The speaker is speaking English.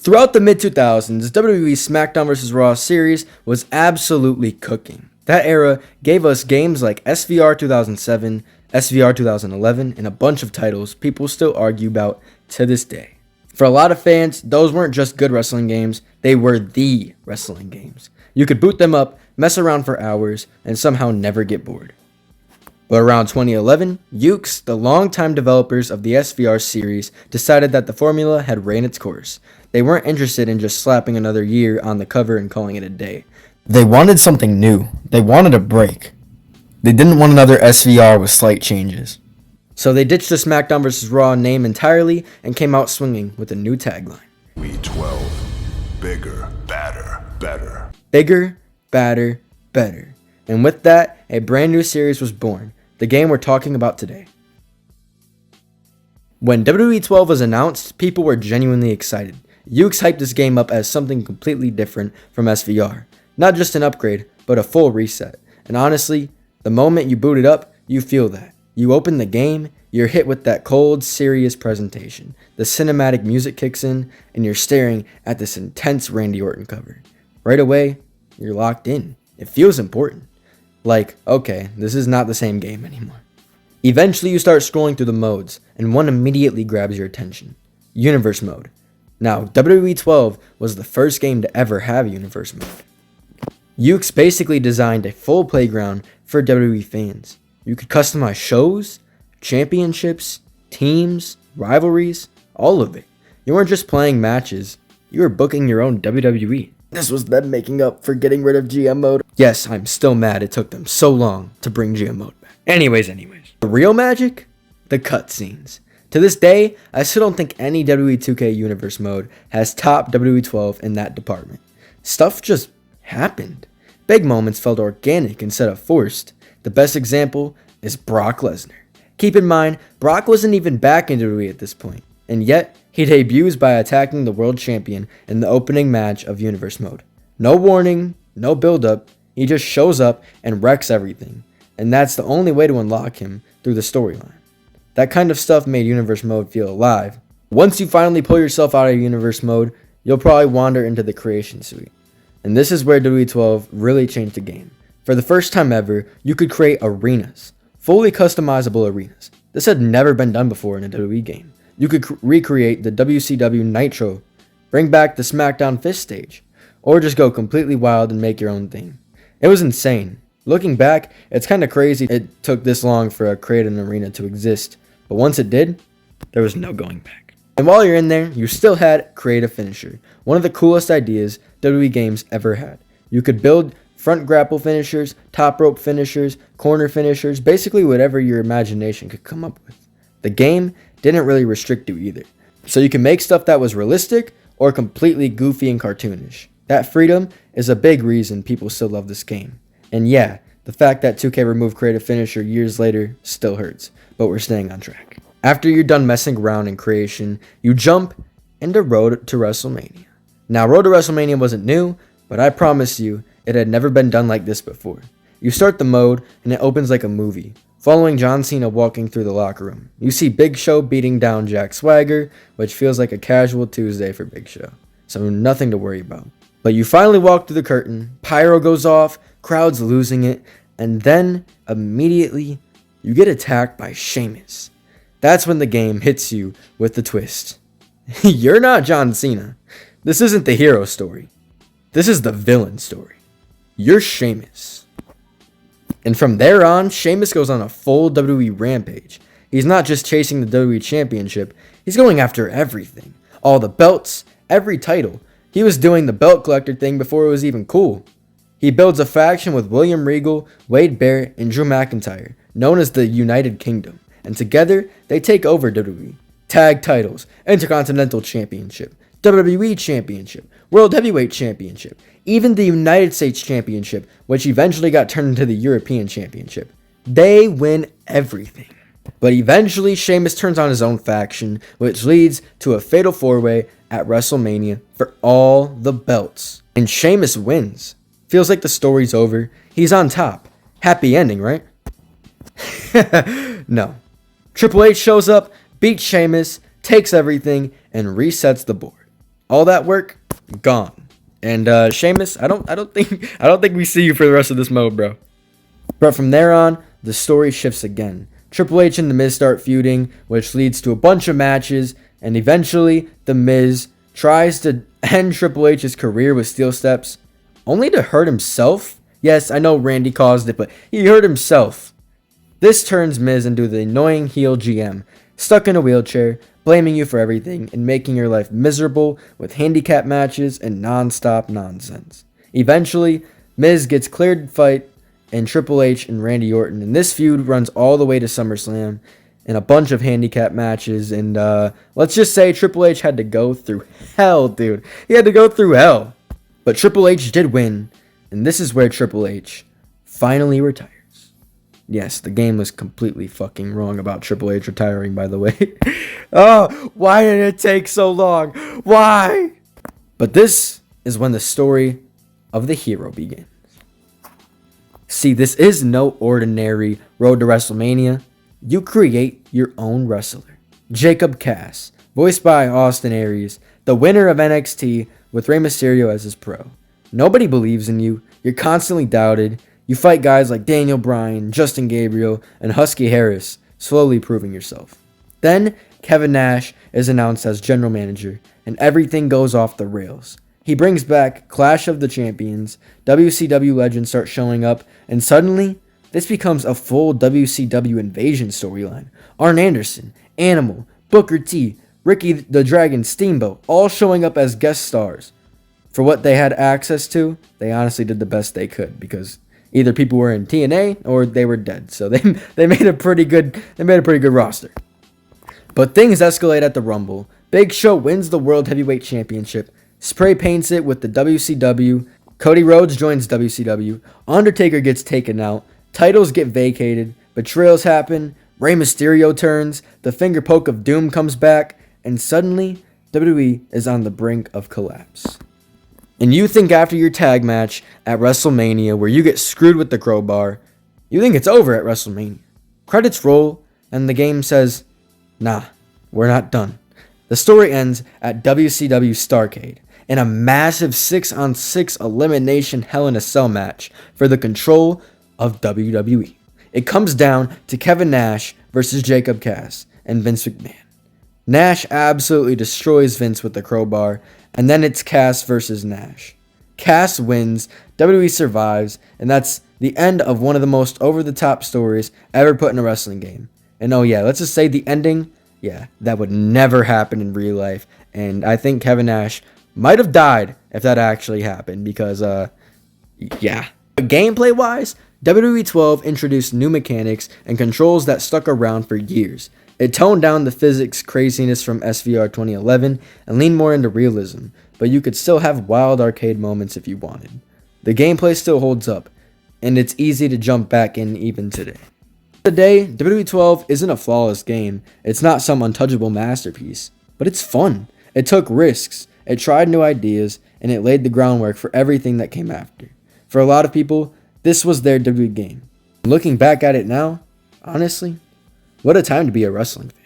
Throughout the mid-2000s, WWE's SmackDown vs. Raw series was absolutely cooking. That era gave us games like SVR 2007, SVR 2011, and a bunch of titles people still argue about to this day. For a lot of fans, those weren't just good wrestling games, they were the wrestling games. You could boot them up, mess around for hours, and somehow never get bored. But around 2011, Yuke's, the longtime developers of the SVR series, decided that the formula had ran its course. They weren't interested in just slapping another year on the cover and calling it a day. They wanted something new. They wanted a break. They didn't want another SVR with slight changes. So they ditched the SmackDown vs. Raw name entirely and came out swinging with a new tagline. We12, bigger, badder, better. Bigger, badder, better. And with that, a brand new series was born, the game we're talking about today. When WWE 12 was announced, people were genuinely excited. Yuke's hyped this game up as something completely different from SVR. Not just an upgrade, but a full reset. And honestly, the moment you boot it up, you feel that. You open the game, you're hit with that cold, serious presentation. The cinematic music kicks in, and you're staring at this intense Randy Orton cover. Right away, you're locked in. It feels important. Like, okay, this is not the same game anymore. Eventually, you start scrolling through the modes, and one immediately grabs your attention. Universe Mode. Now, WWE 12 was the first game to ever have Universe Mode. Yuke's basically designed a full playground for WWE fans. You could customize shows, championships, teams, rivalries, all of it. You weren't just playing matches, you were booking your own WWE. This was them making up for getting rid of GM mode. Yes, I'm still mad it took them so long to bring GM mode back. Anyways. The real magic? The cutscenes. To this day, I still don't think any WWE 2K Universe mode has topped WWE 12 in that department. Stuff just happened. Big moments felt organic instead of forced. The best example is Brock Lesnar. Keep in mind, Brock wasn't even back in WWE at this point, and yet he debuts by attacking the world champion in the opening match of Universe Mode. No warning, no build-up, he just shows up and wrecks everything, and that's the only way to unlock him through the storyline. That kind of stuff made Universe Mode feel alive. Once you finally pull yourself out of Universe Mode, you'll probably wander into the Creation Suite. And this is where WWE 12 really changed the game. For the first time ever, you could create arenas. Fully customizable arenas. This had never been done before in a WWE game. You could recreate the WCW Nitro, bring back the SmackDown Fist stage, or just go completely wild and make your own thing. It was insane. Looking back, it's kind of crazy it took this long for a create an arena to exist, but once it did, there was no going back. And while you're in there, you still had Create a Finisher, one of the coolest ideas WWE games ever had. You could build front grapple finishers, top rope finishers, corner finishers, basically whatever your imagination could come up with. The game didn't really restrict you either, so you can make stuff that was realistic or completely goofy and cartoonish. That freedom is a big reason people still love this game. And yeah, the fact that 2K removed Create a Finisher years later still hurts, but we're staying on track. After you're done messing around in creation, you jump into Road to WrestleMania. Now, Road to WrestleMania wasn't new, but I promise you, it had never been done like this before. You start the mode, and it opens like a movie, following John Cena walking through the locker room. You see Big Show beating down Jack Swagger, which feels like a casual Tuesday for Big Show, so nothing to worry about. But you finally walk through the curtain, pyro goes off, crowd's losing it, and then, immediately, you get attacked by Sheamus. That's when the game hits you with the twist. You're not John Cena. This isn't the hero story. This is the villain story. You're Sheamus. And from there on, Sheamus goes on a full WWE rampage. He's not just chasing the WWE Championship, he's going after everything. All the belts, every title. He was doing the belt collector thing before it was even cool. He builds a faction with William Regal, Wade Barrett, and Drew McIntyre, known as the United Kingdom. And together, they take over WWE. Tag titles, Intercontinental Championship, WWE Championship, World Heavyweight Championship, even the United States Championship, which eventually got turned into the European Championship. They win everything. But eventually, Sheamus turns on his own faction, which leads to a fatal four-way at WrestleMania for all the belts. And Sheamus wins. Feels like the story's over. He's on top. Happy ending, right? No. Triple H shows up, beats Sheamus, takes everything, and resets the board. All that work, gone. And Sheamus, I don't think we see you for the rest of this mode, bro. But from there on, the story shifts again. Triple H and The Miz start feuding, which leads to a bunch of matches, and eventually The Miz tries to end Triple H's career with steel steps, only to hurt himself. Yes, I know Randy caused it, but he hurt himself. This turns Miz into the annoying heel GM, stuck in a wheelchair, blaming you for everything, and making your life miserable with handicap matches and non-stop nonsense. Eventually, Miz gets cleared to fight and Triple H and Randy Orton, and this feud runs all the way to SummerSlam in a bunch of handicap matches, and let's just say Triple H had to go through hell, dude. He had to go through hell. But Triple H did win, and this is where Triple H finally retires. Yes, the game was completely fucking wrong about Triple H retiring, by the way. Oh, why did it take so long? Why? But this is when the story of the hero begins. See, this is no ordinary road to WrestleMania. You create your own wrestler. Jacob Cass, voiced by Austin Aries, the winner of NXT with Rey Mysterio as his pro. Nobody believes in you. You're constantly doubted. You fight guys like Daniel Bryan, Justin Gabriel, and Husky Harris, slowly proving yourself. Then, Kevin Nash is announced as general manager, and everything goes off the rails. He brings back Clash of the Champions, WCW legends start showing up, and suddenly, this becomes a full WCW invasion storyline. Arn Anderson, Animal, Booker T, Ricky the Dragon Steamboat, all showing up as guest stars. For what they had access to, they honestly did the best they could, because either people were in TNA or they were dead. So they made a pretty good roster. But things escalate at the Rumble. Big Show wins the World Heavyweight Championship, spray paints it with the WCW. Cody Rhodes joins WCW. Undertaker gets taken out. Titles get vacated. Betrayals happen. Rey Mysterio turns. The finger poke of doom comes back. And suddenly, WWE is on the brink of collapse. And you think after your tag match at WrestleMania, where you get screwed with the crowbar, you think it's over at WrestleMania. Credits roll, and the game says, nah, we're not done. The story ends at WCW Starrcade in a massive 6-on-6 elimination Hell in a Cell match for the control of WWE. It comes down to Kevin Nash versus Jacob Cass and Vince McMahon. Nash absolutely destroys Vince with the crowbar, and then it's Cass versus Nash. Cass wins, WWE survives, and that's the end of one of the most over-the-top stories ever put in a wrestling game. And oh yeah, let's just say the ending, yeah, that would never happen in real life, and I think Kevin Nash might have died if that actually happened, because, yeah. Gameplay-wise, WWE 12 introduced new mechanics and controls that stuck around for years. It toned down the physics craziness from SVR 2011 and leaned more into realism, but you could still have wild arcade moments if you wanted. The gameplay still holds up, and it's easy to jump back in even today. Today, WWE 12 isn't a flawless game. It's not some untouchable masterpiece, but it's fun. It took risks, it tried new ideas, and it laid the groundwork for everything that came after. For a lot of people, this was their WWE game. Looking back at it now, honestly, what a time to be a wrestling fan.